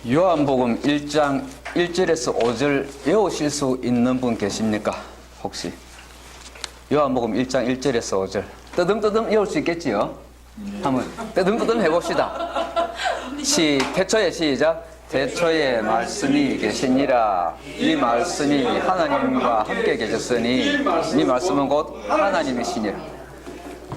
요한복음 1장 1절에서 5절 외우실 수 있는 분 계십니까? 혹시? 요한복음 1장 1절에서 5절 뜨듬뜨듬 외울 수 있겠지요? 한번 뜨듬뜨듬 해봅시다. 태초에 시작. 태초에 말씀이 계시니라. 이 말씀이 하나님과 함께 계셨으니 이 말씀은 곧 하나님이시니라.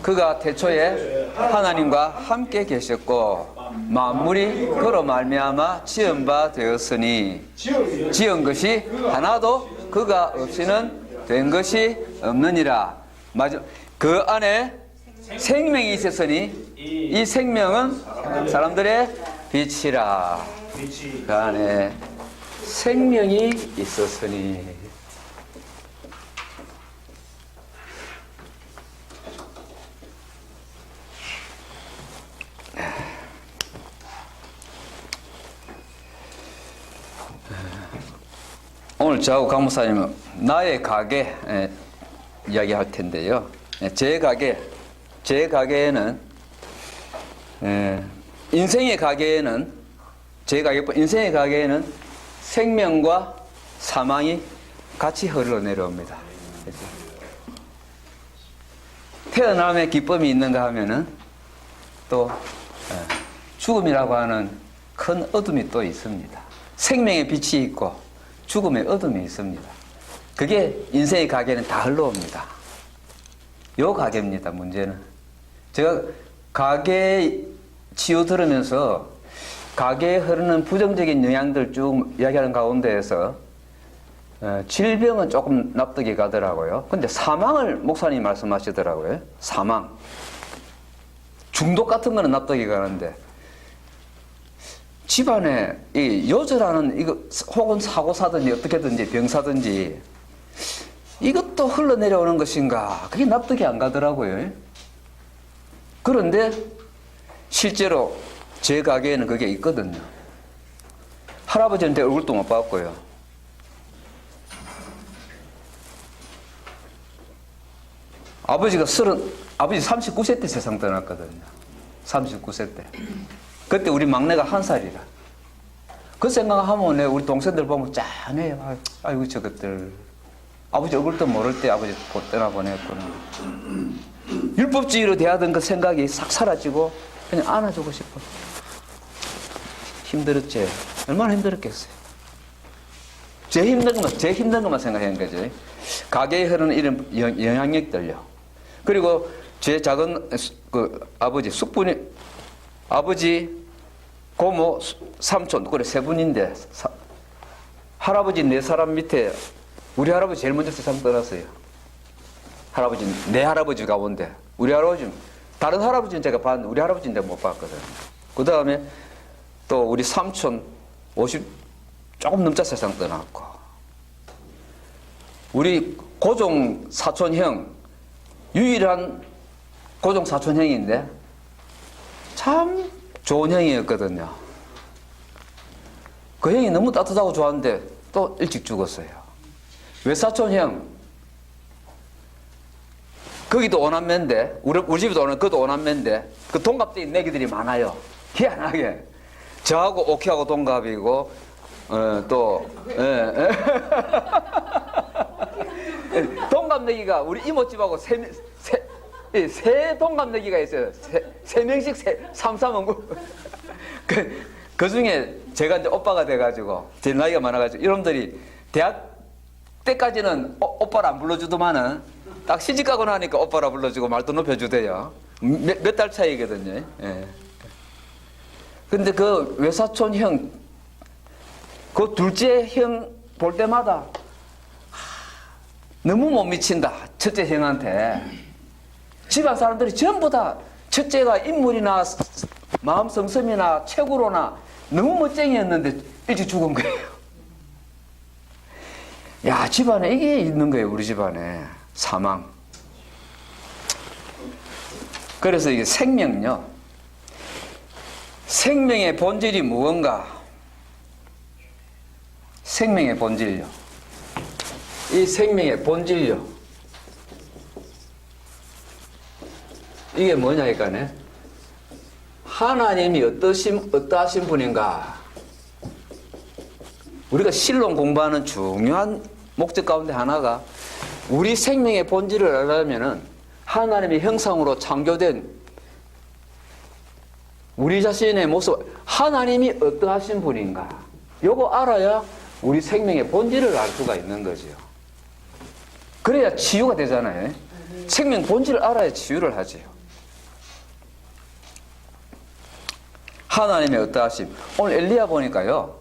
그가 태초에 하나님과 함께 계셨고 만물이 그로 말미암아 지은 바 되었으니 지은 것이 하나도 그가 없이는 된 것이 없느니라. 맞아. 그 안에 생명이 있었으니 이 생명은 사람들의 빛이라. 그 안에 생명이 있었으니. 오늘 저하고 강 목사님은 나의 가게 이야기할 텐데요. 제 가게에는 인생의 가게에는 인생의 가게에는 생명과 사망이 같이 흘러내려옵니다. 태어남의 기쁨이 있는가 하면은 또 죽음이라고 하는 큰 어둠이 또 있습니다. 생명의 빛이 있고 죽음의 어둠이 있습니다. 그게 인생의 가게는 다 흘러옵니다. 요 가게입니다. 문제는 제가 가게 치유 들으면서 가게에 흐르는 부정적인 영향들 쭉 이야기하는 가운데에서 질병은 조금 납득이 가더라고요. 근데 사망을 목사님이 말씀하시더라고요. 사망, 중독 같은 거는 납득이 가는데 집안에 이 요절하는 이거 혹은 사고 사든지 어떻게든지 병 사든지 이것도 흘러내려오는 것인가, 그게 납득이 안 가더라고요. 그런데 실제로 제 가게에는 그게 있거든요. 할아버지한테 얼굴도 못 봤고요. 아버지 39세 때 세상 떠났거든요. 39세 때. 그때 우리 막내가 1살이라. 그 생각하면 우리 동생들 보면 짠해요. 아이고 저것들. 아버지 얼굴도 모를 때 아버지 곧 떠나보냈구나. 율법주의로 대하던 그 생각이 싹 사라지고 그냥 안아주고 싶어. 힘들었지. 얼마나 힘들었겠어요. 제 힘든 것만 생각하는 거죠. 가게에 흐르는 이런 영향력들요. 그리고 제 작은 아버지 숙분이 아버지, 고모, 삼촌, 그래 세 분인데 할아버지 4사람 밑에 우리 할아버지 제일 먼저 세상 떠났어요. 내 할아버지 가운데 우리 할아버지, 다른 할아버지는 제가 봤는데 우리 할아버지는 내가 못 봤거든. 그 다음에 또 우리 삼촌 50 조금 넘자 세상 떠났고, 우리 고종 사촌형 유일한 고종 사촌형인데 참 좋은 형이었거든요. 그 형이 너무 따뜻하고 좋았는데 또 일찍 죽었어요. 외사촌 형, 거기도 오남매인데 우리 집도 그것도 오남매인데 그 동갑들이 내기들이 많아요. 희한하게 저하고 오키하고 동갑이고 동갑 내기가 우리 이모집하고 세 동갑 내기가 있어요. 세 명씩 삼삼원구. 그 중에 제가 이제 오빠가 돼가지고, 제 나이가 많아가지고, 여러분들이 대학 때까지는 오빠를 안 불러주더만은, 딱 시집가고 나니까 오빠라 불러주고 말도 높여주대요. 몇 달 차이거든요. 예. 근데 그 외사촌 형, 그 둘째 형 볼 때마다, 너무 못 미친다. 첫째 형한테. 집안 사람들이 전부 다 첫째가 인물이나 마음 성품이나 체구로나 너무 멋쟁이였는데 일찍 죽은 거예요. 야, 집안에 이게 있는 거예요. 우리 집안에. 사망. 그래서 이게 생명요. 생명의 본질이 무언가? 생명의 본질요. 이 생명의 본질요. 이게 뭐냐니까네. 하나님이 어떠하신 분인가? 우리가 신론 공부하는 중요한 목적 가운데 하나가 우리 생명의 본질을 알려면은 하나님의 형상으로 창조된 우리 자신의 모습, 하나님이 어떠하신 분인가, 요거 알아야 우리 생명의 본질을 알 수가 있는 거죠. 그래야 치유가 되잖아요. 생명 본질을 알아야 치유를 하지요. 하나님의 어떠하심. 오늘 엘리야 보니까요,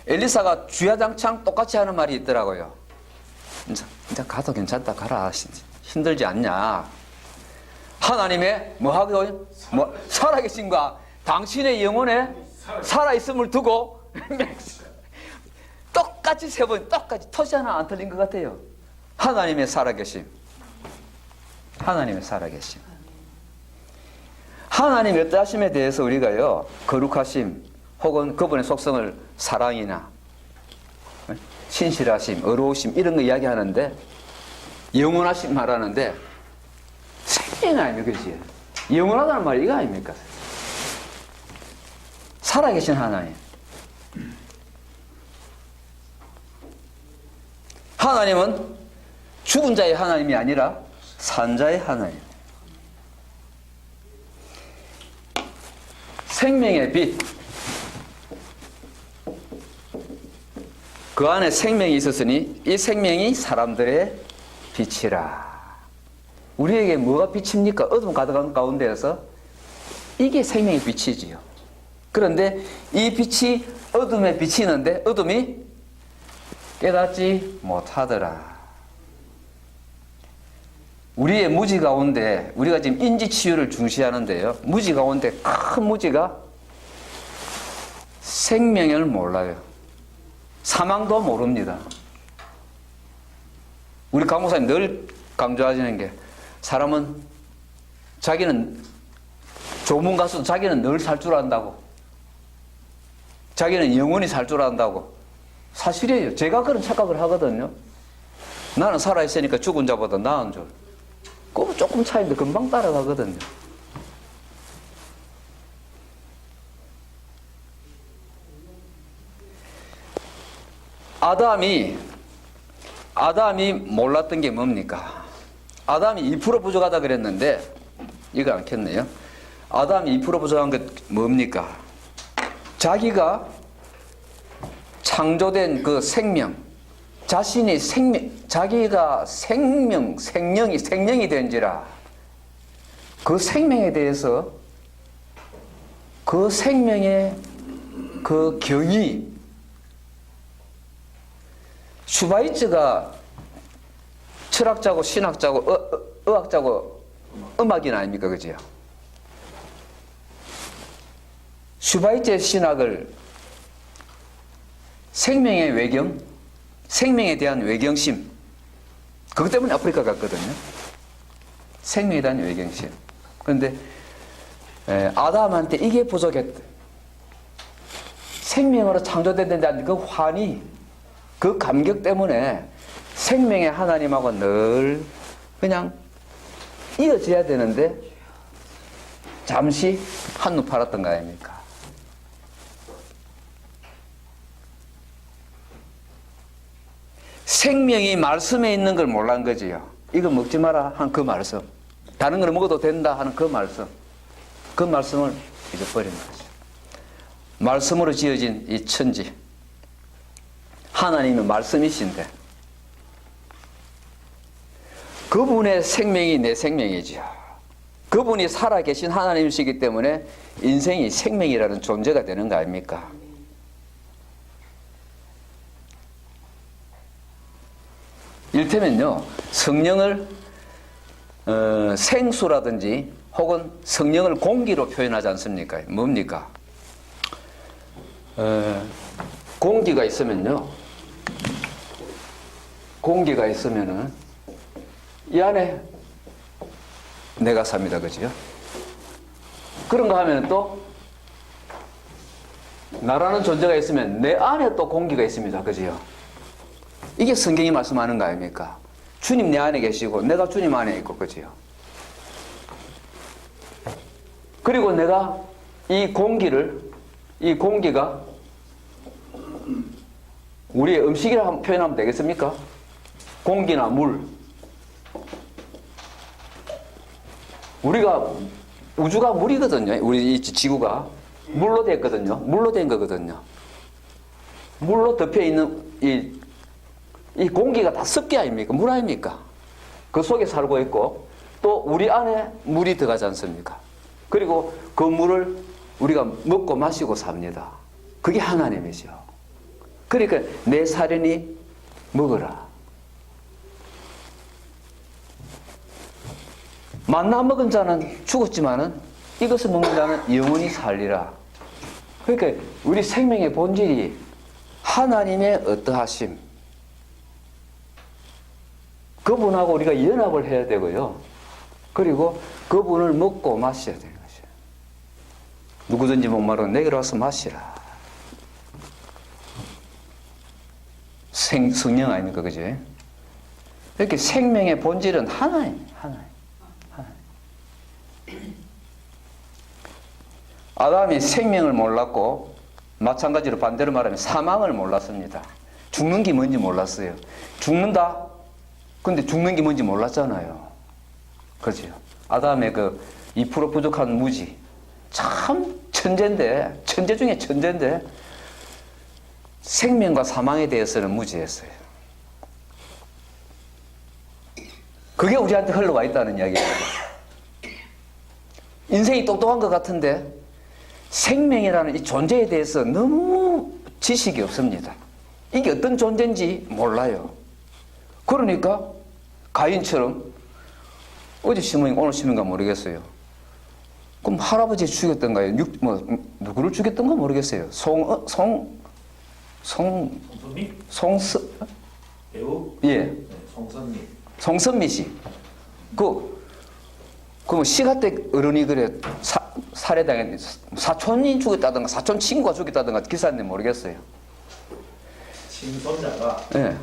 엘리사가 주야장창 똑같이 하는 말이 있더라고요. 이제 가도 괜찮다, 가라. 힘들지 않냐. 하나님의 뭐하고 살아계신과 당신의 영혼에 살아있음을 두고 똑같이 세 번, 똑같이 토시 하나 안 틀린 것 같아요. 하나님의 살아계심. 하나님의 살아계심. 하나님의 어떠하심에 대해서 우리가요, 거룩하심 혹은 그분의 속성을 사랑이나 신실하심, 의로우심 이런 거 이야기하는데, 영원하심 말하는데 생명 아닙니까? 그치? 영원하다는 말이 이거 아닙니까? 살아계신 하나님. 하나님은 죽은 자의 하나님이 아니라 산 자의 하나님. 생명의 빛. 그 안에 생명이 있었으니 이 생명이 사람들의 빛이라. 우리에게 뭐가 빛입니까? 어둠 가득한 가운데에서 이게 생명의 빛이지요. 그런데 이 빛이 어둠에 비치는데 어둠이 깨닫지 못하더라. 우리의 무지 가운데, 우리가 지금 인지치유를 중시하는데요, 무지 가운데 큰 무지가 생명을 몰라요. 사망도 모릅니다. 우리 강목사님 늘 강조하시는 게, 사람은 자기는 조문 가수도 자기는 늘 살 줄 안다고, 자기는 영원히 살 줄 안다고. 사실이에요. 제가 그런 착각을 하거든요. 나는 살아있으니까 죽은 자보다 나은 줄. 그거 조금 차이인데 금방 따라가거든요. 아담이 몰랐던 게 뭡니까? 아담이 2% 부족하다 그랬는데, 이거 않겠네요. 아담이 2% 부족한 게 뭡니까? 자기가 창조된 그 생명, 자신이 자기가 생명이 된지라, 그 생명에 대해서, 그 생명의 그 경이, 슈바이츠가 철학자고 신학자고 의학자고 음악인 아닙니까? 그죠? 슈바이츠의 신학을 생명의 외경, 생명에 대한 외경심, 그것 때문에 아프리카 갔거든요. 생명에 대한 외경심. 그런데 아담한테 이게 부족했대. 생명으로 창조된다는 그 환희, 그 감격 때문에 생명의 하나님하고 늘 그냥 이어져야 되는데 잠시 한눈 팔았던 거 아닙니까? 생명이 말씀에 있는 걸 몰란 거지요. 이거 먹지 마라 한 그 말씀, 다른 걸 먹어도 된다 하는 그 말씀, 그 말씀을 잊어버린 거죠. 말씀으로 지어진 이 천지, 하나님은 말씀이신데 그분의 생명이 내 생명이죠. 그분이 살아계신 하나님이시기 때문에 인생이 생명이라는 존재가 되는 거 아닙니까? 이를테면요, 성령을 생수라든지 혹은 성령을 공기로 표현하지 않습니까? 뭡니까? 공기가 있으면요, 공기가 있으면은 이 안에 내가 삽니다. 그죠? 그런가 하면 또 나라는 존재가 있으면 내 안에 또 공기가 있습니다. 그죠? 이게 성경이 말씀하는 거 아닙니까? 주님 내 안에 계시고 내가 주님 안에 있고, 그죠? 그리고 내가 이 공기가 우리의 음식이라 표현하면 되겠습니까? 공기나 물. 우주가 물이거든요. 우리 이 지구가 물로 됐거든요. 물로 된 거거든요. 물로 덮여 있는 이 공기가 다 습기 아닙니까? 물 아닙니까? 그 속에 살고 있고 또 우리 안에 물이 들어가지 않습니까? 그리고 그 물을 우리가 먹고 마시고 삽니다. 그게 하나님이죠. 그러니까 내 살인이 먹어라. 만나 먹은 자는 죽었지만은 이것을 먹는 자는 영원히 살리라. 그러니까 우리 생명의 본질이 하나님의 어떠하심, 그분하고 우리가 연합을 해야 되고요. 그리고 그분을 먹고 마셔야 되는 거죠. 누구든지 목마르면 내게로 와서 마시라. 성령 아닙니까, 그죠? 이렇게 생명의 본질은 하나입니다. 하나님. 아담이 생명을 몰랐고 마찬가지로 반대로 말하면 사망을 몰랐습니다. 죽는 게 뭔지 몰랐어요. 죽는다? 근데 죽는 게 뭔지 몰랐잖아요. 그렇죠? 아담의 그 2% 부족한 무지. 참 천재인데, 천재 중에 천재인데 생명과 사망에 대해서는 무지했어요. 그게 우리한테 흘러와 있다는 이야기입니다. 인생이 똑똑한 것 같은데 생명이라는 이 존재에 대해서 너무 지식이 없습니다. 이게 어떤 존재인지 몰라요. 그러니까 가인처럼 어제 신문인가 오늘 신문인가 모르겠어요. 그럼 할아버지 죽였던가요? 누구를 죽였던가 모르겠어요. 송선미? 배우? 예. 네, 송선미. 송선미 씨. 그 시가댁 어른이 그래 살해당했는데 사촌이 죽였다든가 사촌 친구가 죽였다든가 기사인데 모르겠어요. 친손자가 예.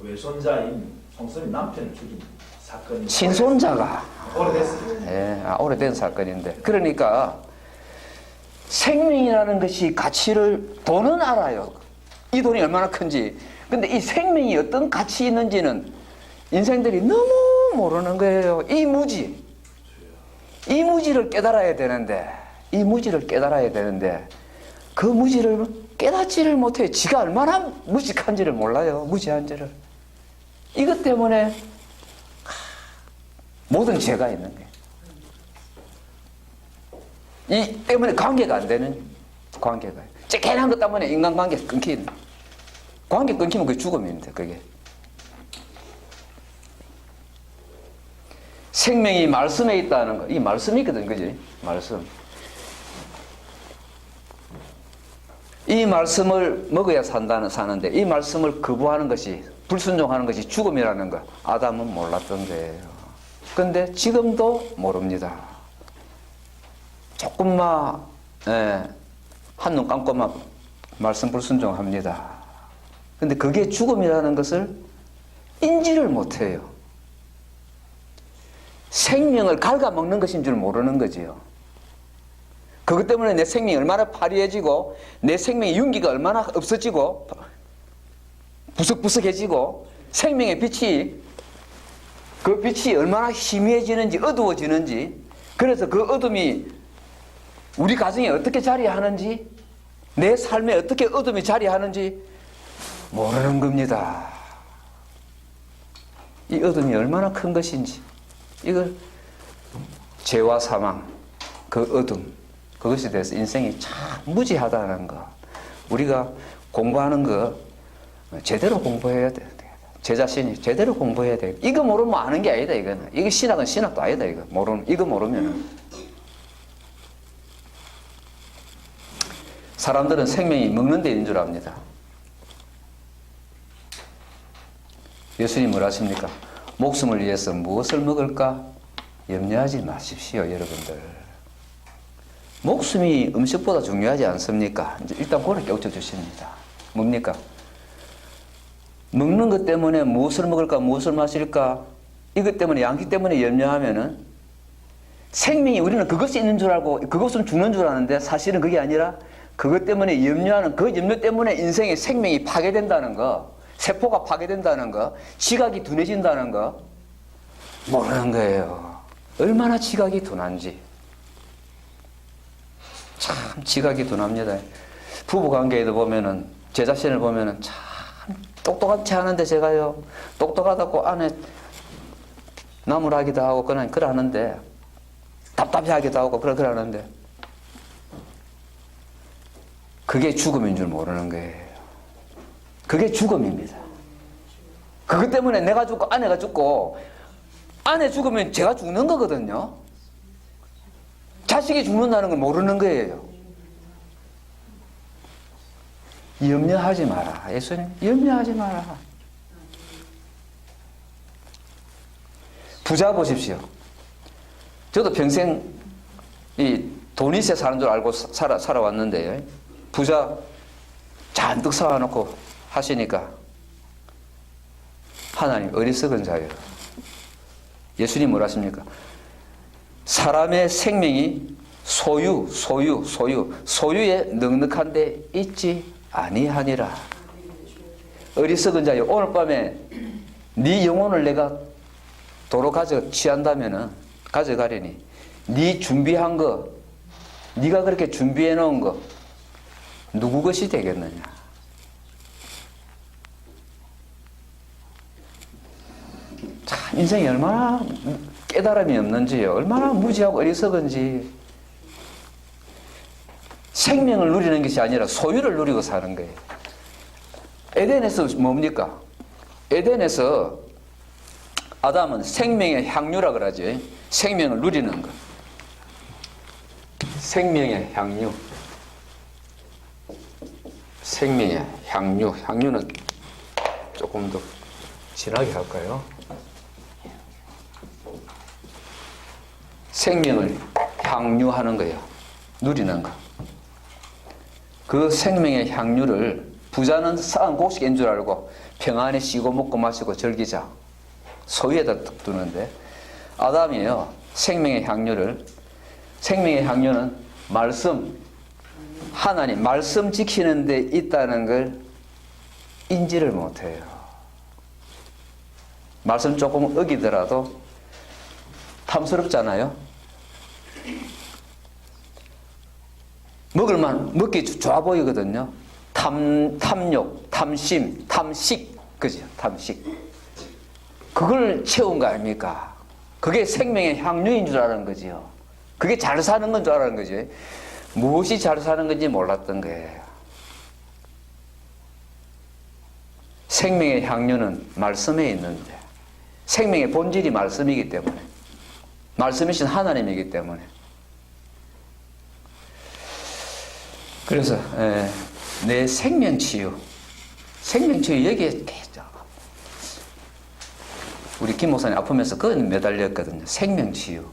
외손자인 송선미 남편을 죽인 사건이 친손자가 오래됐어요. 예, 오래된 사건인데 그러니까 생명이라는 것이 가치를 돈은 알아요. 이 돈이 얼마나 큰지. 근데 이 생명이 어떤 가치 있는지는 인생들이 너무 모르는 거예요. 이 무지를 깨달아야 되는데 그 무지를 깨닫지를 못해요. 지가 얼마나 무식한지를 몰라요. 무지한지를. 이것 때문에 모든 죄가 있는 거예요. 이 때문에 관계가 안 되는 관계가. 쬐개난 것 때문에 인간관계 끊기는. 관계 끊기면 그게 죽음입니다. 그게. 생명이 말씀에 있다는 거. 이 말씀이거든, 그지? 말씀. 이 말씀을 먹어야 사는데 이 말씀을 거부하는 것이, 불순종하는 것이 죽음이라는 거. 아담은 몰랐던 거예요. 근데 지금도 모릅니다. 조금만, 한눈 감고만 말씀 불순종합니다. 근데 그게 죽음이라는 것을 인지를 못해요. 생명을 갉아먹는 것인 줄 모르는 거지요. 그것 때문에 내 생명이 얼마나 파리해지고 내 생명의 윤기가 얼마나 없어지고 부석부석해지고 생명의 빛이 그 빛이 얼마나 희미해지는지 어두워지는지 그래서 그 어둠이 우리 가정에 어떻게 자리하는지 내 삶에 어떻게 어둠이 자리하는지 모르는 겁니다. 이 어둠이 얼마나 큰 것인지 이걸 죄와 사망, 그 어둠, 그것에 대해서 인생이 참 무지하다는 거. 우리가 공부하는 거 제대로 공부해야 돼. 제 자신이 제대로 공부해야 돼. 이거 모르면 아는 게 아니다, 이거는. 이거 신학은 신학도 아니다, 이거. 이거 모르면은. 사람들은 생명이 먹는 데 있는 줄 압니다. 예수님 뭐라 하십니까? 목숨을 위해서 무엇을 먹을까? 염려하지 마십시오, 여러분들. 목숨이 음식보다 중요하지 않습니까? 이제 일단 그걸 깨우쳐 주십니다. 뭡니까? 먹는 것 때문에 무엇을 먹을까, 무엇을 마실까? 이것 때문에, 양식 때문에 염려하면은 생명이 우리는 그것이 있는 줄 알고 그것은 죽는 줄 아는데 사실은 그게 아니라 그것 때문에 염려하는 그 염려 때문에 인생의 생명이 파괴된다는 거, 세포가 파괴된다는 거, 지각이 둔해진다는 거 모르는 거예요. 얼마나 지각이 둔한지. 참 지각이 둔합니다. 부부관계에도 보면은 제 자신을 보면은 참 똑똑하지 않은데 제가요 똑똑하다고 안에 나무라기도 하고 그냥 그러는데 답답해하기도 하고 그러는데 그게 죽음인 줄 모르는 거예요. 그게 죽음입니다. 그것 때문에 내가 죽고 아내가 죽고 아내 죽으면 제가 죽는 거거든요. 자식이 죽는다는 걸 모르는 거예요. 염려하지 마라. 예수님 염려하지 마라. 부자 보십시오. 저도 평생 이 돈 있어 사는 줄 알고 살아왔는데요. 부자 잔뜩 사와놓고 하시니까 하나님 어리석은 자요. 예수님 뭐라 하십니까? 사람의 생명이 소유에 넉넉한 데 있지 아니하니라. 어리석은 자요. 오늘 밤에 네 영혼을 내가 도로 취한다면은 가져가려니 네 준비한 거, 네가 그렇게 준비해 놓은 거 누구 것이 되겠느냐? 참 인생이 얼마나 깨달음이 없는지요. 얼마나 무지하고 어리석은지. 생명을 누리는 것이 아니라 소유를 누리고 사는 거예요. 에덴에서 뭡니까? 에덴에서 아담은 생명의 향유라 그러죠. 생명을 누리는 것. 생명의 향유. 생명의 향유. 향유는 조금 더 진하게 할까요? 생명을 향유하는 거예요. 누리는 거. 그 생명의 향유를 부자는 쌓은 곡식인 줄 알고 평안히 쉬고 먹고 마시고 즐기자. 소유에다 두는데 아담이에요. 생명의 향유는 말씀, 하나님 말씀 지키는 데 있다는 걸 인지를 못해요. 말씀 조금 어기더라도 탐스럽잖아요. 먹기 좋아 보이거든요. 탐욕, 탐심, 탐식, 그죠? 탐식. 그걸 채운 거 아닙니까? 그게 생명의 향유인 줄 아는 거지요. 그게 잘 사는 건 줄 아는 거지. 무엇이 잘 사는 건지 몰랐던 거예요. 생명의 향유는 말씀에 있는데 생명의 본질이 말씀이기 때문에 말씀이신 하나님이기 때문에 그래서 내 생명치유 여기에 우리 김 목사님 아프면서 그건 매달렸거든요. 생명치유.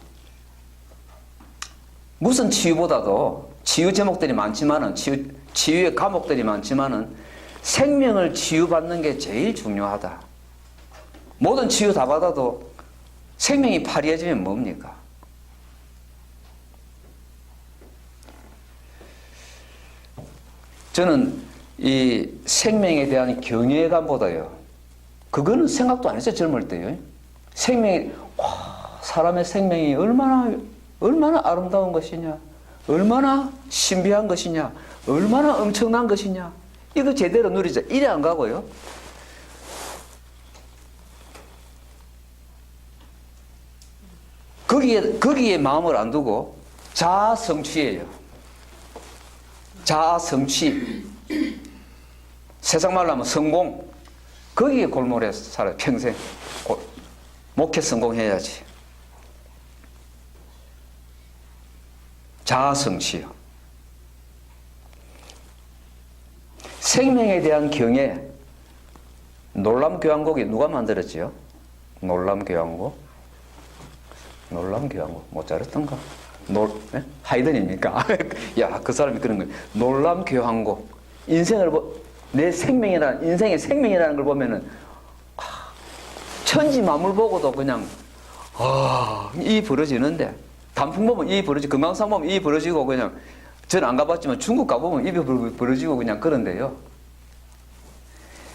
무슨 치유보다도 치유 제목들이 많지만은 치유의 과목들이 많지만은 생명을 치유받는 게 제일 중요하다. 모든 치유 다 받아도 생명이 파리해지면 뭡니까? 저는 이 생명에 대한 경외감보다요. 그거는 생각도 안 했어요. 젊을 때요. 사람의 생명이 얼마나 아름다운 것이냐, 얼마나 신비한 것이냐, 얼마나 엄청난 것이냐. 이거 제대로 누리자. 이래 안 가고요. 거기에 마음을 안 두고 자아 성취예요. 자아 성취. 세상 말로 하면 성공. 거기에 골몰해서 살아요. 평생. 목회 성공해야지. 자아 성취요. 생명에 대한 경애. 놀람교향곡이 누가 만들었지요? 놀람교향곡 모차르트인가? 하이든입니까? 야, 그 사람이 그런 거예요. 놀람교향곡. 내 생명이라는, 인생의 생명이라는 걸 보면은, 천지 만물 보고도 그냥, 이 벌어지는데, 단풍 보면 이 벌어지고, 금강산 보면 이 벌어지고, 그냥, 저는 안 가봤지만 중국 가보면 입이 벌어지고 그냥 그런데요.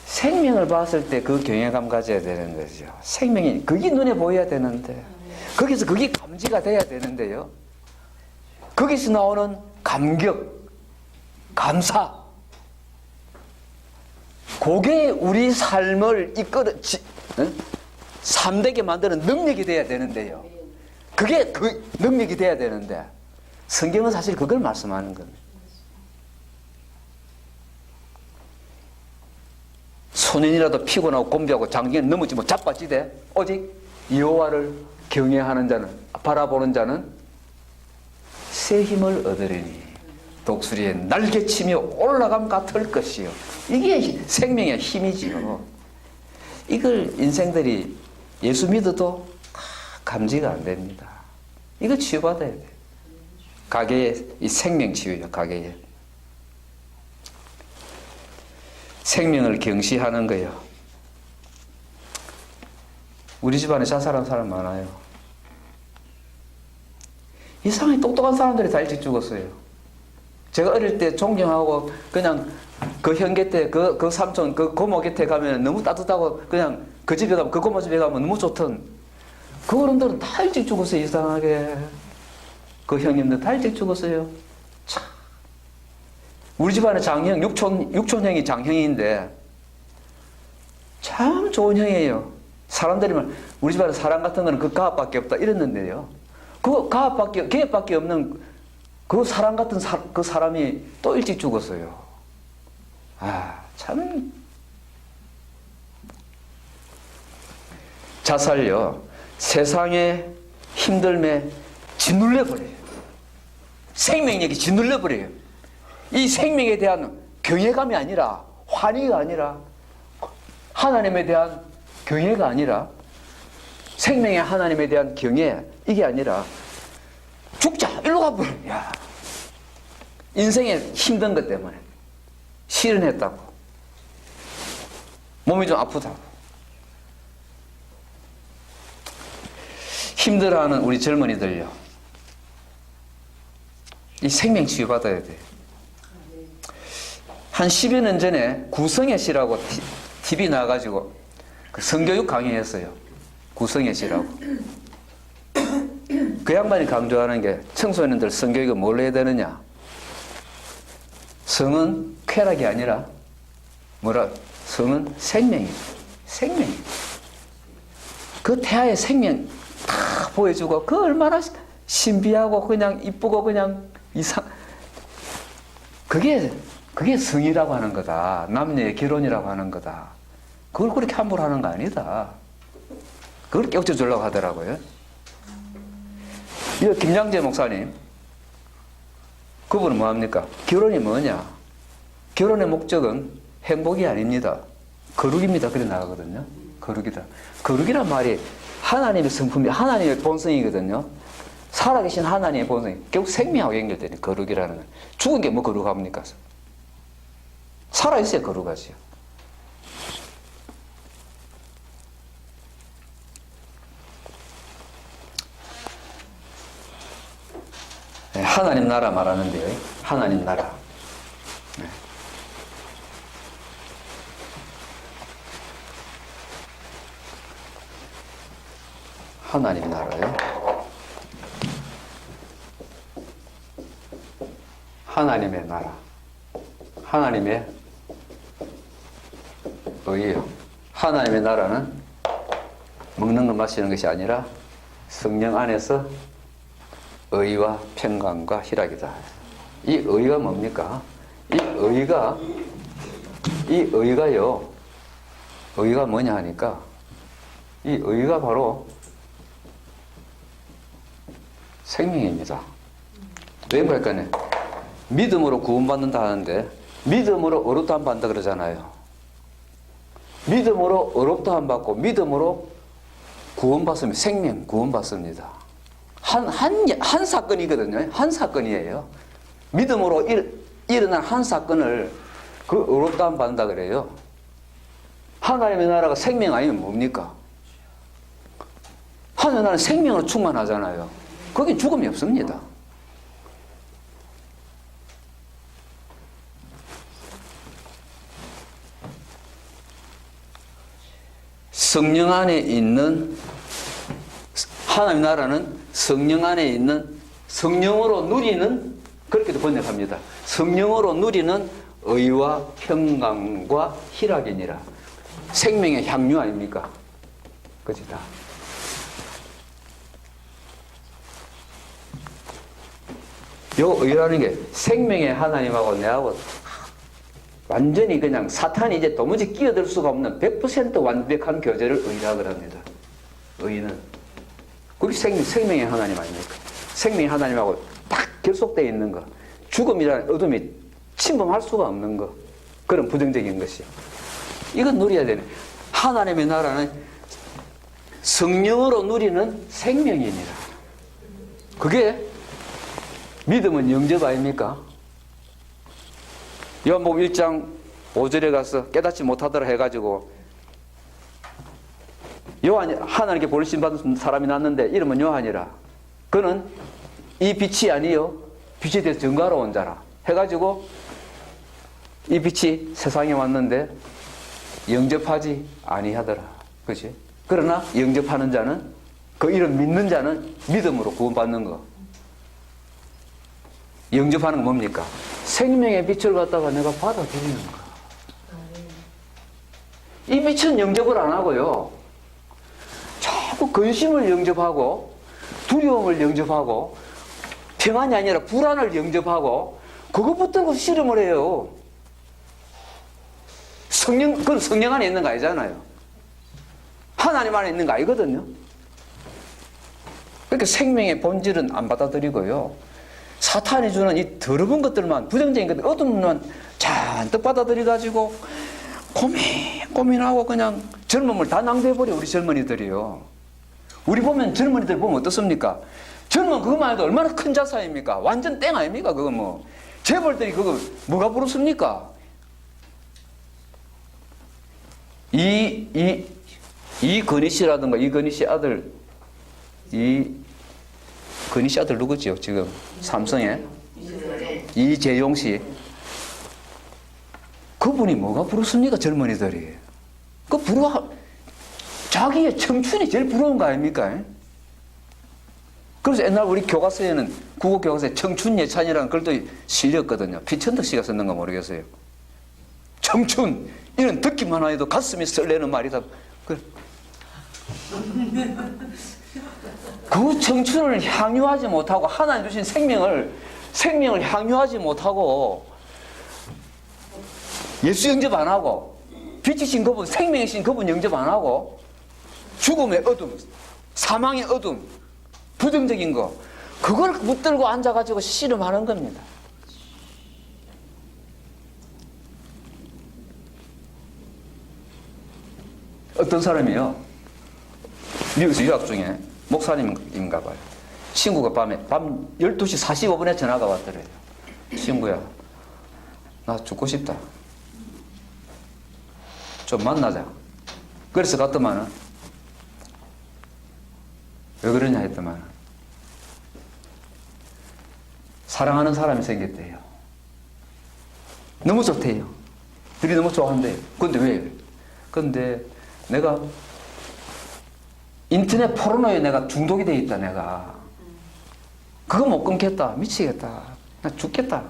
생명을 봤을 때 그 경외감 가져야 되는 거죠. 생명이 그게 눈에 보여야 되는데 거기서 그게 감지가 돼야 되는데요. 거기서 나오는 감격, 감사, 그게 우리 삶을 삶되게 만드는 능력이 돼야 되는데요. 그게 그 능력이 돼야 되는데 성경은 사실 그걸 말씀하는 겁니다. 소년이라도 피곤하고 곤비하고 장기에 넘어지면 뭐 자빠지되 오직 여호와를 경외하는 자는, 바라보는 자는 새 힘을 얻으리니 독수리의 날개치며 올라감 같을 것이요. 이게 생명의 힘이지요. 이걸 인생들이 예수 믿어도 감지가 안 됩니다. 이거 치유받아야 돼요. 가게의 이 생명치유예요. 가게에 생명을 경시하는 거예요. 우리 집안에 자살한 사람 많아요. 이상하게 똑똑한 사람들이 다 일찍 죽었어요. 제가 어릴 때 존경하고 그냥 그 형 곁에 그 삼촌 그 고모 곁에 가면 너무 따뜻하고 그냥 그 집에 가면 그 고모 집에 가면 너무 좋던 그 어른들은 다 일찍 죽었어요. 이상하게 그 형님들 다 일찍 죽었어요. 참. 우리 집안에 장형 육촌 형이 장형인데 참 좋은 형이에요. 사람들이 말 우리 집안에 사람 같은 거는 그 가압밖에 없다 이랬는데요. 그 가압밖에 계획밖에 없는 그 사람 같은 그 사람이 또 일찍 죽었어요. 참 자살요 세상의 힘듦에 짓눌려 버려요. 생명력이 짓눌려 버려요. 이 생명에 대한 경외감이 아니라 환희가 아니라 하나님에 대한 경외가 아니라 생명의 하나님에 대한 경외 이게 아니라 죽자 일로 가버려. 야, 인생에 힘든 것 때문에 실현했다고 몸이 좀 아프다고 힘들어하는 우리 젊은이들요. 이 생명 치유받아야 돼요. 한 10여 년 전에 구성애 씨라고 TV 나와가지고 그 성교육 강의했어요. 구성애 씨라고. 그 양반이 강조하는 게 청소년들 성교육을 뭘 해야 되느냐. 성은 쾌락이 아니라 성은 생명이에요. 생명. 그 태아의 생명 다 보여주고 그 얼마나 신비하고 그냥 이쁘고 그냥 그게 성이라고 하는 거다. 남녀의 결혼이라고 하는 거다. 그걸 그렇게 함부로 하는 거 아니다. 그걸 깨우쳐 주려고 하더라고요. 이 김양재 목사님, 그분은 뭐합니까? 결혼이 뭐냐? 결혼의 목적은 행복이 아닙니다. 거룩입니다. 그래 나가거든요. 거룩이다. 거룩이란 말이 하나님의 성품이 하나님의 본성이거든요. 살아계신 하나님의 본성이 결국 생명하고 연결되는 거룩이라는 건 죽은 게 뭐 거룩합니까? 살아있어야 거룩하지요. 하나님 나라 말하는데요. 하나님 나라. 하나님 나라요. 하나님의 나라. 하나님의 의요. 하나님의 나라는 먹는 것 마시는 것이 아니라 성령 안에서 의와 평강과 희락이다. 이 의가 뭡니까? 이 의가요. 의가 뭐냐 하니까 이 의가 바로 생명입니다. 왜 그럴까요? 믿음으로 구원받는다 하는데 믿음으로 어렵다 받는다 그러잖아요. 믿음으로 어렵다 안 받고 믿음으로 구원받습니다. 생명 구원받습니다. 한 사건이거든요. 한 사건이에요. 믿음으로 일어난 한 사건을 그 어렵다 안 받는다 그래요. 하나님의 나라가 생명 아니면 뭡니까? 하나님의 나라는 생명으로 충만하잖아요. 거긴 죽음이 없습니다. 성령 안에 있는, 하나님 나라는 성령 안에 있는, 성령으로 누리는, 그렇게도 번역합니다. 성령으로 누리는 의와 평강과 희락이니라. 생명의 향유 아닙니까? 그치 다. 요 의라는 게 생명의 하나님하고 내하고 완전히 그냥 사탄이 이제 도무지 끼어들 수가 없는 100% 완벽한 교제를 의라고 합니다. 의는. 그게 생명의 하나님 아닙니까? 생명의 하나님하고 딱 결속되어 있는 거. 죽음이라는 어둠이 침범할 수가 없는 거. 그런 부정적인 것이. 이건 누려야 되네. 하나님의 나라는 성령으로 누리는 생명이니라. 그게 믿음은 영접 아닙니까? 요한복음 1장 5절에 가서 깨닫지 못하더라 해가지고 요한, 하나님께 보내심 받은 사람이 났는데 이름은 요한이라. 그는 이 빛이 아니요 빛에 대해서 증거하러 온 자라 해가지고 이 빛이 세상에 왔는데 영접하지 아니하더라. 그렇지? 그러나 영접하는 자는, 그 이름 믿는 자는 믿음으로 구원받는 거. 영접하는 건 뭡니까? 생명의 빛을 갖다가 내가 받아들이는 거. 이 빛은 영접을 안 하고요. 자꾸 근심을 영접하고 두려움을 영접하고 평안이 아니라 불안을 영접하고 그것 붙들고 씨름을 해요. 그건 성령 안에 있는 거 아니잖아요. 하나님 안에 있는 거 아니거든요. 그러니까 생명의 본질은 안 받아들이고요. 사탄이 주는 이 더러운 것들만, 부정적인 것들, 어둠만 잔뜩 받아들여가지고 고민하고 그냥 젊음을 다 낭비해버려, 우리 젊은이들이요. 우리 보면 젊은이들 보면 어떻습니까? 젊은 그것만 해도 얼마나 큰 자산입니까? 완전 땡 아닙니까? 그거 뭐. 재벌들이 그거 뭐가 부럽습니까? 이건희 씨라든가 이건희 씨 아들, 건희 씨 아들 누구지요? 지금 삼성에 이재용 씨. 그분이 뭐가 부럽습니까? 젊은이들이. 자기의 청춘이 제일 부러운 거 아닙니까? 그래서 옛날 우리 교과서에는, 국어 교과서에 청춘 예찬이라는 글도 실렸거든요. 피천득 씨가 썼는 거 모르겠어요. 청춘, 이런 듣기만 해도 가슴이 설레는 말이다. 그 청춘을 향유하지 못하고, 하나님 주신 생명을 향유하지 못하고, 예수 영접 안 하고, 빛이신 그분, 생명이신 그분 영접 안 하고, 죽음의 어둠, 사망의 어둠, 부정적인 거, 그걸 붙들고 앉아가지고 씨름하는 겁니다. 어떤 사람이요, 미국에서 유학 중에 목사님인가 봐요. 친구가 밤 12시 45분에 전화가 왔더래요. 친구야, 나 죽고 싶다. 좀 만나자. 그래서 갔더만은, 왜 그러냐 했더만, 사랑하는 사람이 생겼대요. 너무 좋대요. 둘이 너무 좋아한대요. 근데 왜? 근데 내가 인터넷 포르노에 내가 중독이 돼 있다, 내가. 그거 못 끊겠다. 미치겠다. 나 죽겠다.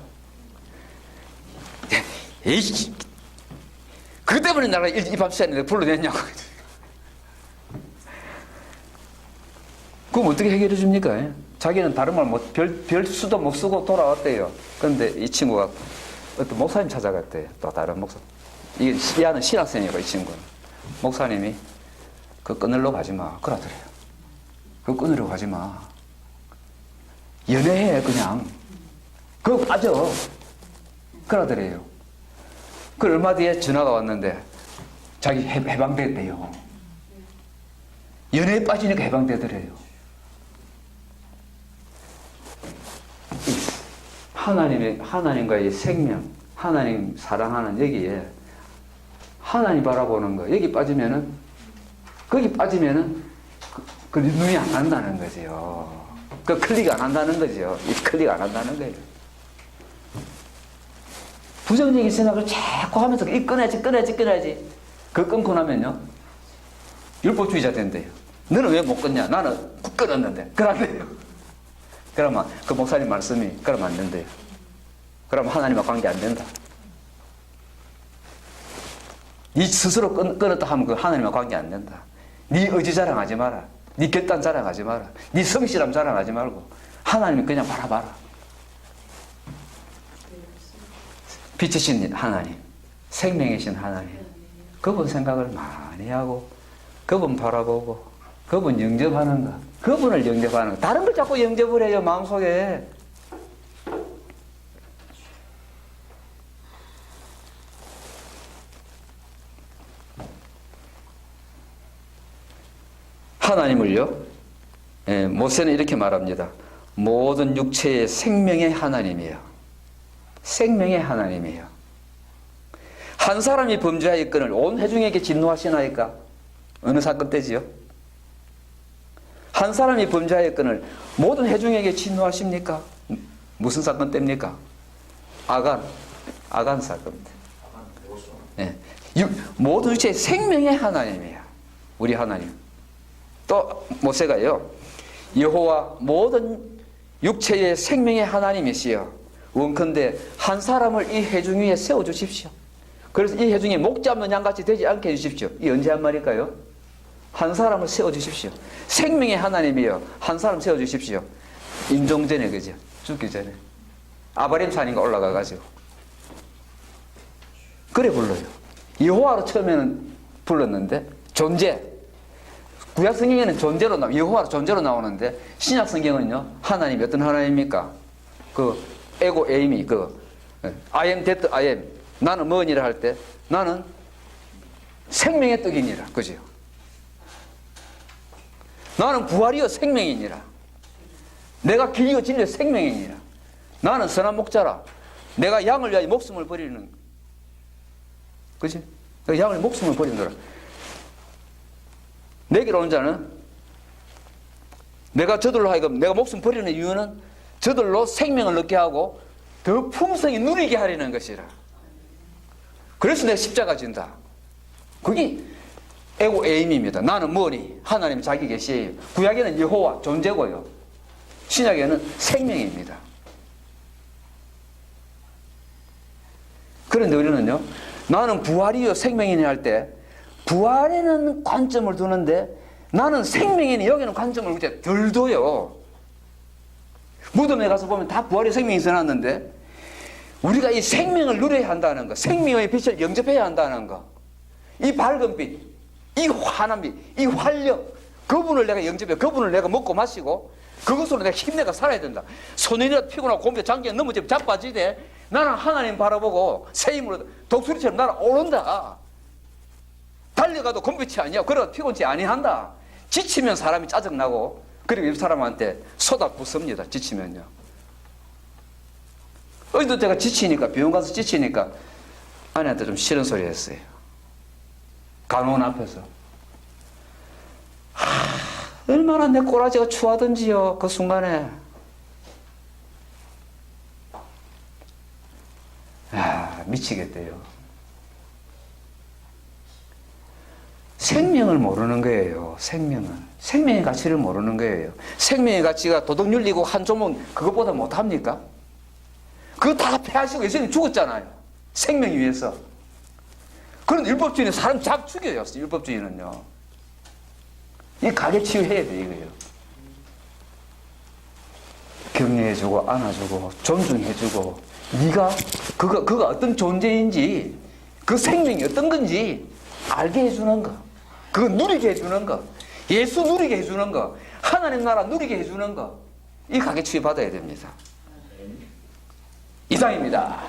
에이씨. 그것 때문에 내가 이 밤 시간에 내가 불러냈냐고. 그럼 어떻게 해결해 줍니까? 자기는 다른 말 별 수도 못 쓰고 돌아왔대요. 그런데 이 친구가 어떤 목사님 찾아갔대요. 또 다른 목사. 이 아는 신학생이고, 이 친구는. 목사님이 그거 끊으려고 가지 마. 그러더래요. 그거 끊으려고 가지 마. 연애해, 그냥. 그거 빠져. 그러더래요. 그 얼마 뒤에 전화가 왔는데 자기 해방됐대요. 연애에 빠지니까 해방되더래요. 하나님과의 생명, 하나님 사랑하는 여기에 하나님 바라보는 거, 여기 빠지면은, 거기 빠지면은 그 눈이 안 간다는 거죠. 그 클릭 안 한다는 거죠. 이 클릭 안 한다는 거예요. 부정적인 생각을 자꾸 하면서 이 끊어야지. 그거 끊고 나면요, 율법주의자 된대요. 너는 왜 못 끊냐? 나는 끊었는데. 그런데요. 그러면 그 목사님 말씀이 그러면 안 된대요. 그러면 하나님과 관계 안 된다. 네 스스로 끊었다 하면 그 하나님과 관계 안 된다. 네 의지 자랑하지 마라. 네 결단 자랑하지 마라. 네 성실함 자랑하지 말고 하나님 그냥 바라봐라. 빛이신 하나님, 생명이신 하나님, 그분 생각을 많이 하고 그분 바라보고 그분 영접하는 거, 그분을 영접하는 거. 다른 걸 자꾸 영접을 해요, 마음속에. 하나님을요, 모세는 이렇게 말합니다. 모든 육체의 생명의 하나님이에요. 생명의 하나님이에요. 한 사람이 범죄하였거늘 온 회중에게 진노하시나이까? 어느 사건 때지요? 한 사람이 범죄하였거늘 모든 회중에게 진노하십니까? 무슨 사건 때입니까? 아간 사건 때. 네. 모든 육체의 생명의 하나님이에요. 우리 하나님. 또 모세가요, 여호와 모든 육체의 생명의 하나님이시여 원컨대 한 사람을 이 회중 위에 세워주십시오. 그래서 이 회중이 목 잡는 양같이 되지 않게 해주십시오. 이 언제 한 말일까요? 한 사람을 세워주십시오. 생명의 하나님이여 한 사람 세워주십시오. 임종 전에, 그죠? 죽기 전에 아바림 산인가 올라가가지고 그래 불러요. 여호와로 처음에는 불렀는데 존재, 구약 성경에는 존재로 여호와로 존재로 나오는데 신약 성경은요, 하나님이 어떤 하나님입니까? 그 에고 에임이 I am that I am, 나는 뭐니라 할 때 나는 생명의 떡이니라, 그죠? 나는 부활이요 생명이니라. 내가 길이요 진리요 생명이니라. 나는 선한 목자라. 내가 양을 위하여 목숨을 버리는, 그지? 양을 목숨을 버리노라. 내게로 온 자는 내가 저들로 하여금 내가 목숨 버리는 이유는 저들로 생명을 얻게 하고 더 풍성히 누리게 하려는 것이라. 그래서 내가 십자가 진다. 그게 에고 에임입니다. 나는 뭐니? 하나님 자기 계시에요. 구약에는 여호와 존재고요, 신약에는 생명입니다. 그런데 우리는요, 나는 부활이요 생명이니 할 때 부활에는 관점을 두는데 나는 생명이니 여기는 관점을 그때 덜 둬요. 무덤에 가서 보면 다 부활의 생명이 써놨는데 우리가 이 생명을 누려야 한다는 거, 생명의 빛을 영접해야 한다는 거, 이 밝은 빛, 이 환한 빛, 이 활력, 그분을 내가 영접해, 그분을 내가 먹고 마시고 그것으로 내가 힘내가 살아야 된다. 소년이라도 피곤하고 곰배 장기에 넘어지면 자빠지되 나는 하나님 바라보고 새 힘으로 독수리처럼 나는 오른다. 달려가도 곰빛이 아니야. 그러다 피곤치 아니한다. 지치면 사람이 짜증나고 그리고 옆 사람한테 쏟아붓습니다. 지치면요. 어제도 제가 지치니까, 병원 가서 지치니까 아내한테 좀 싫은 소리 했어요. 간호원 앞에서. 얼마나 내 꼬라지가 추하던지요, 그 순간에. 미치겠대요. 생명을 모르는 거예요. 생명의 가치를 모르는 거예요. 생명의 가치가 도덕윤리고 한 조문 그것보다 못합니까? 그거 다 폐하시고 예수님 죽었잖아요. 생명 위해서. 그런 율법주의는 사람 잡 죽여요. 율법주의는요. 이 가게 치유해야 돼, 이거요. 격려해주고 안아주고 존중해주고 네가 그가 어떤 존재인지 그 생명이 어떤 건지 알게 해주는 거, 그거 누리게 해주는 거, 예수 누리게 해주는 거, 하나님 나라 누리게 해주는 거, 이 가게 치유 받아야 됩니다. 이상입니다.